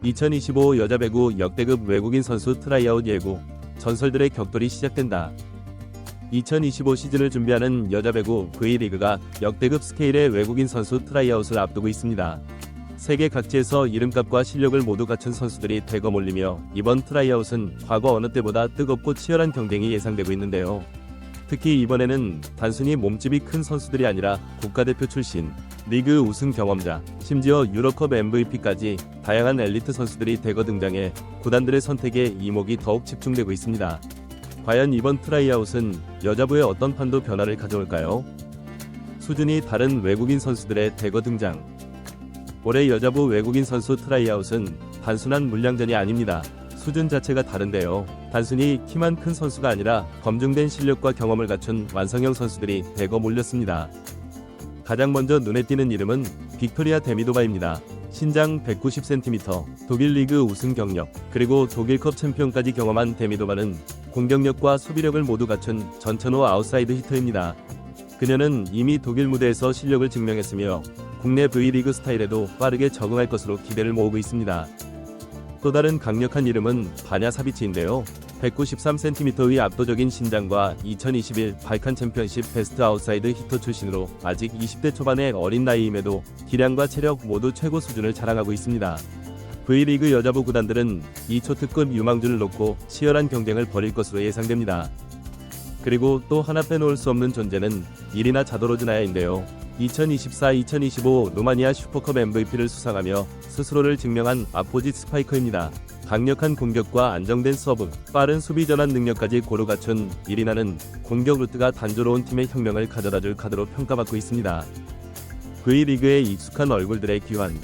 2025 여자배구 역대급 외국인 선수 트라이아웃 예고, 전설들의 격돌이 시작된다. 2025 시즌을 준비하는 여자배구 V리그가 역대급 스케일의 외국인 선수 트라이아웃을 앞두고 있습니다. 세계 각지에서 이름값과 실력을 모두 갖춘 선수들이 대거 몰리며 이번 트라이아웃은 과거 어느 때보다 뜨겁고 치열한 경쟁이 예상되고 있는데요. 특히 이번에는 단순히 몸집이 큰 선수들이 아니라 국가대표 출신, 리그 우승 경험자, 심지어 유럽컵 MVP까지 다양한 엘리트 선수들이 대거 등장해 구단들의 선택에 이목이 더욱 집중되고 있습니다. 과연 이번 트라이아웃은 여자부의 어떤 판도 변화를 가져올까요? 수준이 다른 외국인 선수들의 대거 등장. 올해 여자부 외국인 선수 트라이아웃은 단순한 물량전이 아닙니다. 수준 자체가 다른데요. 단순히 키만 큰 선수가 아니라 검증된 실력과 경험을 갖춘 완성형 선수들이 대거 몰렸습니다. 가장 먼저 눈에 띄는 이름은 빅토리아 데미도바입니다. 신장 190cm, 독일 리그 우승 경력, 그리고 독일컵 챔피언까지 경험한 데미도바는 공격력과 수비력을 모두 갖춘 전천후 아웃사이드 히터입니다. 그녀는 이미 독일 무대에서 실력을 증명했으며 국내 V리그 스타일에도 빠르게 적응할 것으로 기대를 모으고 있습니다. 또 다른 강력한 이름은 바냐 사비치인데요. 193cm의 압도적인 신장과 2021 발칸 챔피언십 베스트 아웃사이드 히터 출신으로 아직 20대 초반의 어린 나이임에도 기량과 체력 모두 최고 수준을 자랑하고 있습니다. V리그 여자부 구단들은 이 초특급 유망주를 놓고 치열한 경쟁을 벌일 것으로 예상됩니다. 그리고 또 하나 빼놓을 수 없는 존재는 이리나 자도로즈나야인데요. 2024-2025 루마니아 슈퍼컵 MVP를 수상하며 스스로를 증명한 아포짓 스파이커입니다. 강력한 공격과 안정된 서브, 빠른 수비 전환 능력까지 고루 갖춘 이리나는 공격 루트가 단조로운 팀의 혁명을 가져다줄 카드로 평가받고 있습니다. V리그에 익숙한 얼굴들의 귀환.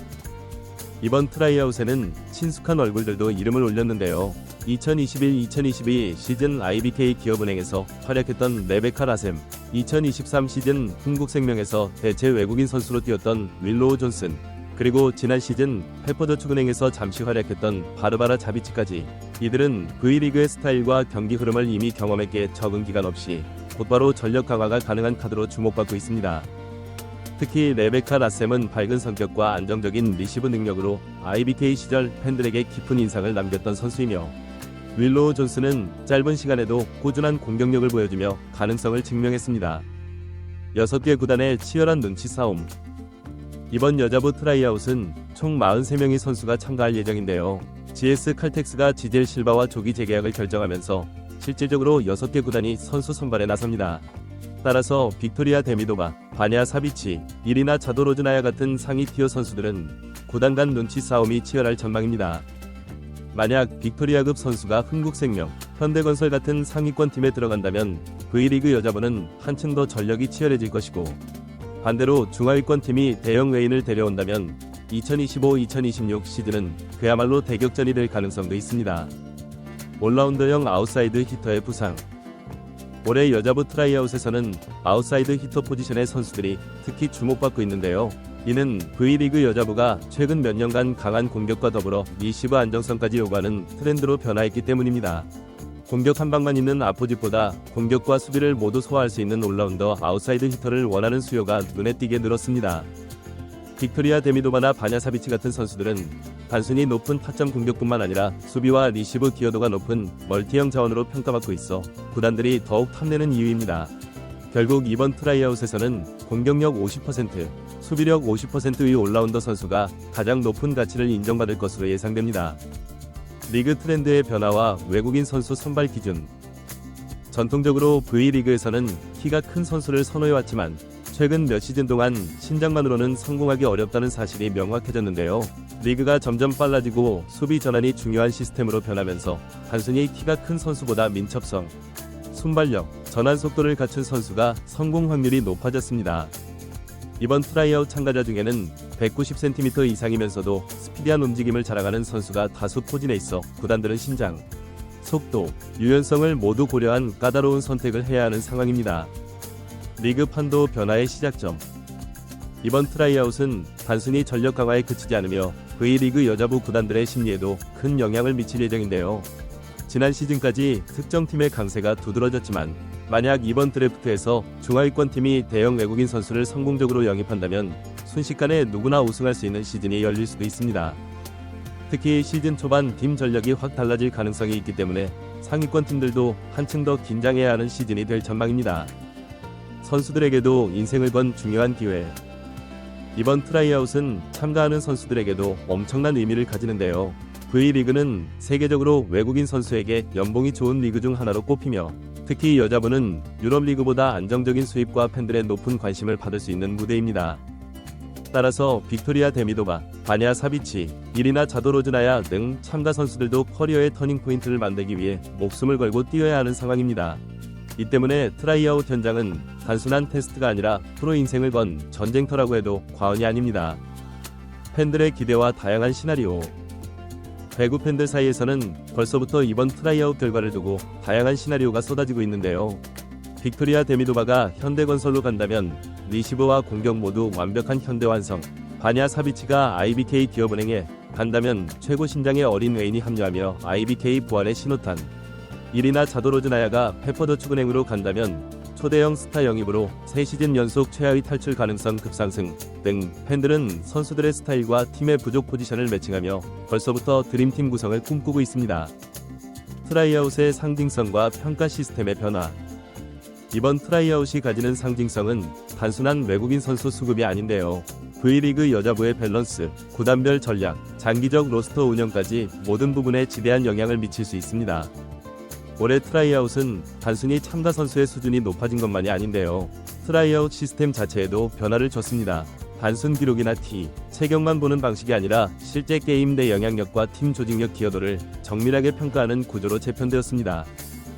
이번 트라이아웃에는 친숙한 얼굴들도 이름을 올렸는데요. 2021-2022 시즌 IBK 기업은행에서 활약했던 레베카 라셈, 2023 시즌 흥국생명에서 대체 외국인 선수로 뛰었던 윌로우 존슨, 그리고 지난 시즌 페퍼저축은행에서 잠시 활약했던 바르바라 자비치까지 이들은 V리그의 스타일과 경기 흐름을 이미 경험했기에 적응 기간 없이 곧바로 전력 강화가 가능한 카드로 주목받고 있습니다. 특히 레베카 라셈은 밝은 성격과 안정적인 리시브 능력으로 IBK 시절 팬들에게 깊은 인상을 남겼던 선수이며 윌로우 존슨은 짧은 시간에도 꾸준한 공격력을 보여주며 가능성을 증명했습니다. 6개 구단의 치열한 눈치 싸움. 이번 여자부 트라이아웃은 총 43명의 선수가 참가할 예정인데요. GS 칼텍스가 지젤 실바와 조기 재계약을 결정하면서 실질적으로 6개 구단이 선수 선발에 나섭니다. 따라서 빅토리아 데미도바, 바냐 사비치, 이리나 자도로즈나야 같은 상위 티어 선수들은 구단 간 눈치 싸움이 치열할 전망입니다. 만약 빅토리아급 선수가 흥국생명, 현대건설 같은 상위권 팀에 들어간다면 V리그 여자부는 한층 더 전력이 치열해질 것이고, 반대로 중하위권 팀이 대형 외인을 데려온다면 2025-2026 시즌은 그야말로 대격전이 될 가능성도 있습니다. 올라운더형 아웃사이드 히터의 부상. 올해 여자부 트라이아웃에서는 아웃사이드 히터 포지션의 선수들이 특히 주목받고 있는데요. 이는 V리그 여자부가 최근 몇 년간 강한 공격과 더불어 리시브 안정성까지 요구하는 트렌드로 변화했기 때문입니다. 공격 한 방만 있는 아포짓보다 공격과 수비를 모두 소화할 수 있는 올라운더 아웃사이드 히터를 원하는 수요가 눈에 띄게 늘었습니다. 빅토리아 데미도바나 바냐 사비치 같은 선수들은 단순히 높은 타점 공격뿐만 아니라 수비와 리시브 기여도가 높은 멀티형 자원으로 평가받고 있어 구단들이 더욱 탐내는 이유입니다. 결국 이번 트라이아웃에서는 공격력 50%, 수비력 50%의 올라운더 선수가 가장 높은 가치를 인정받을 것으로 예상됩니다. 리그 트렌드의 변화와 외국인 선수 선발 기준. 전통적으로 V리그에서는 키가 큰 선수를 선호해왔지만 최근 몇 시즌 동안 신장만으로는 성공하기 어렵다는 사실이 명확해졌는데요. 리그가 점점 빨라지고 수비 전환이 중요한 시스템으로 변하면서 단순히 키가 큰 선수보다 민첩성, 순발력, 전환 속도를 갖춘 선수가 성공 확률이 높아졌습니다. 이번 트라이아웃 참가자 중에는 190cm 이상이면서도 스피디한 움직임을 자랑하는 선수가 다수 포진해 있어 구단들은 신장, 속도, 유연성을 모두 고려한 까다로운 선택을 해야 하는 상황입니다. 리그 판도 변화의 시작점. 이번 트라이아웃은 단순히 전력 강화에 그치지 않으며 V리그 여자부 구단들의 심리에도 큰 영향을 미칠 예정인데요. 지난 시즌까지 특정 팀의 강세가 두드러졌지만 만약 이번 드래프트에서 중하위권 팀이 대형 외국인 선수를 성공적으로 영입한다면 순식간에 누구나 우승할 수 있는 시즌이 열릴 수도 있습니다. 특히 시즌 초반 팀 전력이 확 달라질 가능성이 있기 때문에 상위권 팀들도 한층 더 긴장해야 하는 시즌이 될 전망입니다. 선수들에게도 인생을 건 중요한 기회. 이번 트라이아웃은 참가하는 선수들에게도 엄청난 의미를 가지는데요. V리그는 세계적으로 외국인 선수에게 연봉이 좋은 리그 중 하나로 꼽히며 특히 여자부는 유럽리그보다 안정적인 수입과 팬들의 높은 관심을 받을 수 있는 무대입니다. 따라서 빅토리아 데미도바, 바냐 사비치, 이리나 자도로즈나야 등 참가 선수들도 커리어의 터닝포인트를 만들기 위해 목숨을 걸고 뛰어야 하는 상황입니다. 이 때문에 트라이아웃 현장은 단순한 테스트가 아니라 프로 인생을 건 전쟁터라고 해도 과언이 아닙니다. 팬들의 기대와 다양한 시나리오. 배구 팬들 사이에서는 벌써부터 이번 트라이아웃 결과를 두고 다양한 시나리오가 쏟아지고 있는데요. 빅토리아 데미도바가 현대건설로 간다면 리시브와 공격 모두 완벽한 현대 완성, 바냐 사비치가 IBK 기업은행에 간다면 최고 신장의 어린 외인이 합류하며 IBK 부활의 신호탄, 이리나 자도로즈나야가 페퍼저축은행으로 간다면 초대형 스타 영입으로 3시즌 연속 최하위 탈출 가능성 급상승 등 팬들은 선수들의 스타일과 팀의 부족 포지션을 매칭하며 벌써부터 드림팀 구성을 꿈꾸고 있습니다. 트라이아웃의 상징성과 평가 시스템의 변화. 이번 트라이아웃이 가지는 상징성은 단순한 외국인 선수 수급이 아닌데요. V리그 여자부의 밸런스, 구단별 전략, 장기적 로스터 운영까지 모든 부분에 지대한 영향을 미칠 수 있습니다. 올해 트라이아웃은 단순히 참가 선수의 수준이 높아진 것만이 아닌데요. 트라이아웃 시스템 자체에도 변화를 줬습니다. 단순 기록이나 체격만 보는 방식이 아니라 실제 게임 내 영향력과 팀 조직력 기여도를 정밀하게 평가하는 구조로 재편되었습니다.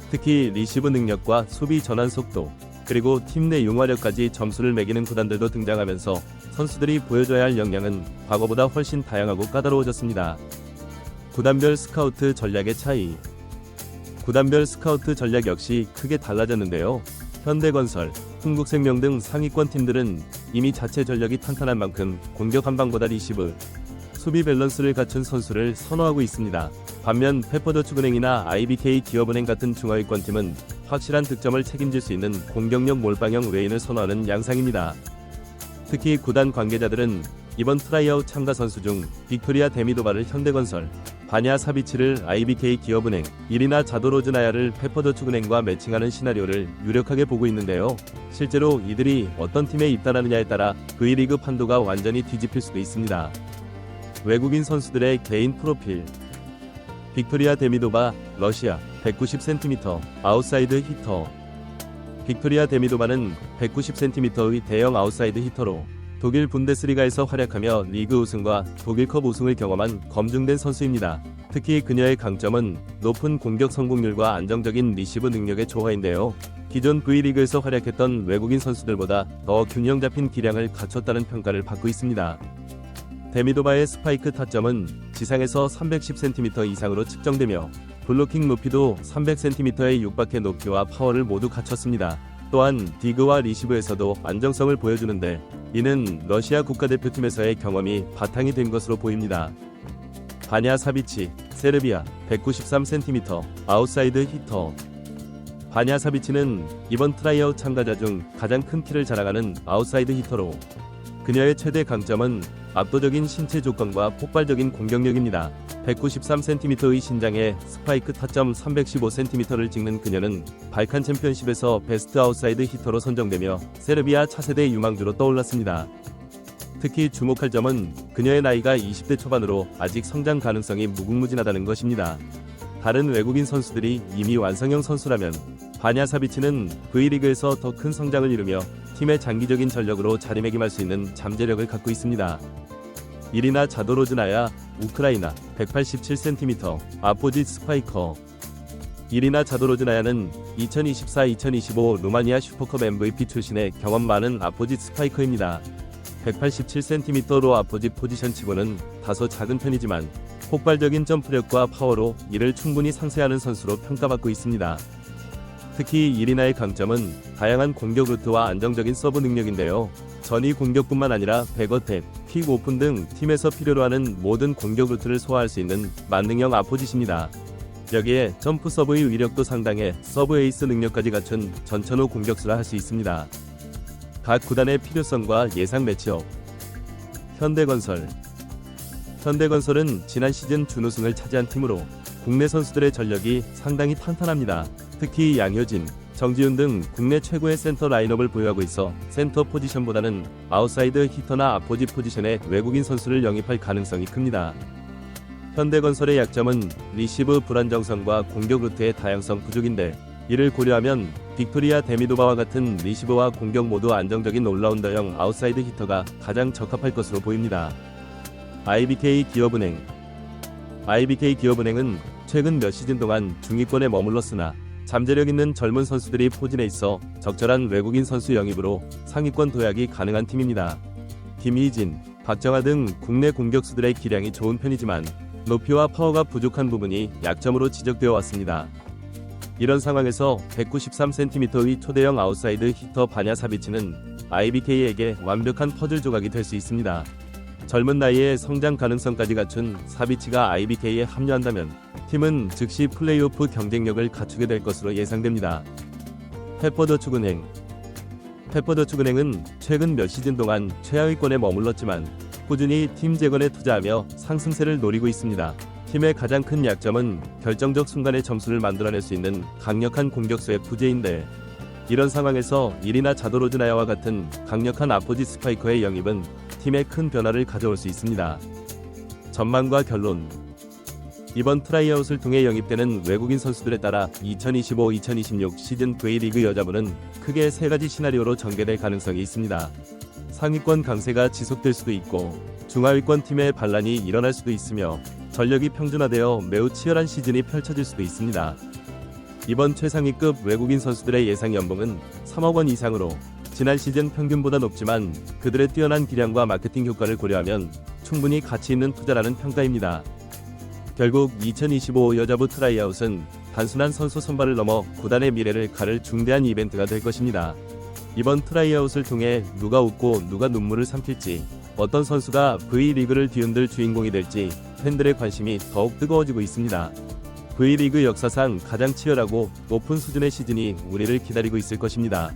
특히 리시브 능력과 수비 전환 속도, 그리고 팀 내 융화력까지 점수를 매기는 구단들도 등장하면서 선수들이 보여줘야 할 역량은 과거보다 훨씬 다양하고 까다로워졌습니다. 구단별 스카우트 전략의 차이. 구단별 스카우트 전략 역시 크게 달라졌는데요. 현대건설, 흥국생명 등 상위권 팀들은 이미 자체 전력이 탄탄한 만큼 공격 한 방보다 리시브, 수비 밸런스를 갖춘 선수를 선호하고 있습니다. 반면 페퍼저축은행이나 IBK 기업은행 같은 중하위권 팀은 확실한 득점을 책임질 수 있는 공격력 몰빵형 외인을 선호하는 양상입니다. 특히 구단 관계자들은 이번 트라이아웃 참가 선수 중 빅토리아 데미도바를 현대건설, 바냐 사비치를 IBK 기업은행, 이리나 자도로즈나야를 페퍼저축은행과 매칭하는 시나리오를 유력하게 보고 있는데요. 실제로 이들이 어떤 팀에 입단하느냐에 따라 V리그 판도가 완전히 뒤집힐 수도 있습니다. 외국인 선수들의 개인 프로필. 빅토리아 데미도바, 러시아, 190cm, 아웃사이드 히터. 빅토리아 데미도바는 190cm의 대형 아웃사이드 히터로 독일 분데스리가에서 활약하며 리그 우승과 독일컵 우승을 경험한 검증된 선수입니다. 특히 그녀의 강점은 높은 공격 성공률과 안정적인 리시브 능력의 조화인데요. 기존 V리그에서 활약했던 외국인 선수들보다 더 균형 잡힌 기량을 갖췄다는 평가를 받고 있습니다. 데미도바의 스파이크 타점은 지상에서 310cm 이상으로 측정되며 블로킹 높이도 300cm에 육박해 높이와 파워를 모두 갖췄습니다. 또한 디그와 리시브에서도 안정성을 보여주는데 이는 러시아 국가대표팀에서의 경험이 바탕이 된 것으로 보입니다. 바냐 사비치, 세르비아, 193cm, 아웃사이드 히터. 바냐 사비치는 이번 트라이아웃 참가자 중 가장 큰 키를 자랑하는 아웃사이드 히터로 그녀의 최대 강점은 압도적인 신체 조건과 폭발적인 공격력입니다. 193cm의 신장에 스파이크 타점 315cm를 찍는 그녀는 발칸 챔피언십에서 베스트 아웃사이드 히터로 선정되며 세르비아 차세대 유망주로 떠올랐습니다. 특히 주목할 점은 그녀의 나이가 20대 초반으로 아직 성장 가능성이 무궁무진하다는 것입니다. 다른 외국인 선수들이 이미 완성형 선수라면 바냐 사비치는 V리그에서 더 큰 성장을 이루며 팀의 장기적인 전력으로 자리매김할 수 있는 잠재력을 갖고 있습니다. 이리나 자도로즈나야, 우크라이나, 187cm, 아포짓 스파이커. 이리나 자도로즈나야는 2024-2025 루마니아 슈퍼컵 MVP 출신의 경험 많은 아포짓 스파이커입니다. 187cm로 아포짓 포지션치고는 다소 작은 편이지만 폭발적인 점프력과 파워로 이를 충분히 상쇄하는 선수로 평가받고 있습니다. 특히 이리나의 강점은 다양한 공격 루트와 안정적인 서브 능력인데요. 전위 공격뿐만 아니라 백어택, 킥 오픈 등 팀에서 필요로 하는 모든 공격 루트를 소화할 수 있는 만능형 아포짓입니다. 여기에 점프 서브의 위력도 상당해 서브 에이스 능력까지 갖춘 전천후 공격수라 할 수 있습니다. 각 구단의 필요성과 예상 매치업. 현대건설. 현대건설은 지난 시즌 준우승을 차지한 팀으로 국내 선수들의 전력이 상당히 탄탄합니다. 특히 양효진, 정지훈 등 국내 최고의 센터 라인업을 보유하고 있어 센터 포지션보다는 아웃사이드 히터나 아포지 포지션에 외국인 선수를 영입할 가능성이 큽니다. 현대건설의 약점은 리시브 불안정성과 공격 루트의 다양성 부족인데, 이를 고려하면 빅토리아 데미도바와 같은 리시브와 공격 모두 안정적인 올라운더형 아웃사이드 히터가 가장 적합할 것으로 보입니다. IBK 기업은행 은 최근 몇 시즌 동안 중위권에 머물렀으나 잠재력 있는 젊은 선수들이 포진해 있어 적절한 외국인 선수 영입으로 상위권 도약이 가능한 팀입니다. 김희진, 박정아 등 국내 공격수들의 기량이 좋은 편이지만 높이와 파워가 부족한 부분이 약점으로 지적되어 왔습니다. 이런 상황에서 193cm의 초대형 아웃사이드 히터 바냐 사비치는 IBK에게 완벽한 퍼즐 조각이 될 수 있습니다. 젊은 나이에 성장 가능성까지 갖춘 사비치가 IBK에 합류한다면 팀은 즉시 플레이오프 경쟁력을 갖추게 될 것으로 예상됩니다. 페퍼더축은행은 최근 몇 시즌 동안 최하위권에 머물렀지만 꾸준히 팀 재건에 투자하며 상승세를 노리고 있습니다. 팀의 가장 큰 약점은 결정적 순간에 점수를 만들어낼 수 있는 강력한 공격수의 부재인데, 이런 상황에서 일이나 자도로즈나야와 같은 강력한 아포지 스파이커의 영입은 팀에 큰 변화를 가져올 수 있습니다. 전망과 결론. 이번 트라이아웃을 통해 영입되는 외국인 선수들에 따라 2025-2026 시즌 V리그 여자부는 크게 세 가지 시나리오로 전개될 가능성이 있습니다. 상위권 강세가 지속될 수도 있고 중하위권 팀의 반란이 일어날 수도 있으며 전력이 평준화되어 매우 치열한 시즌이 펼쳐질 수도 있습니다. 이번 최상위급 외국인 선수들의 예상 연봉은 3억 원 이상으로 지난 시즌 평균보다 높지만 그들의 뛰어난 기량과 마케팅 효과를 고려하면 충분히 가치 있는 투자라는 평가입니다. 결국 2025 여자부 트라이아웃은 단순한 선수 선발을 넘어 구단의 미래를 가를 중대한 이벤트가 될 것입니다. 이번 트라이아웃을 통해 누가 웃고 누가 눈물을 삼킬지, 어떤 선수가 V리그를 뒤흔들 주인공이 될지 팬들의 관심이 더욱 뜨거워지고 있습니다. V리그 역사상 가장 치열하고 높은 수준의 시즌이 우리를 기다리고 있을 것입니다.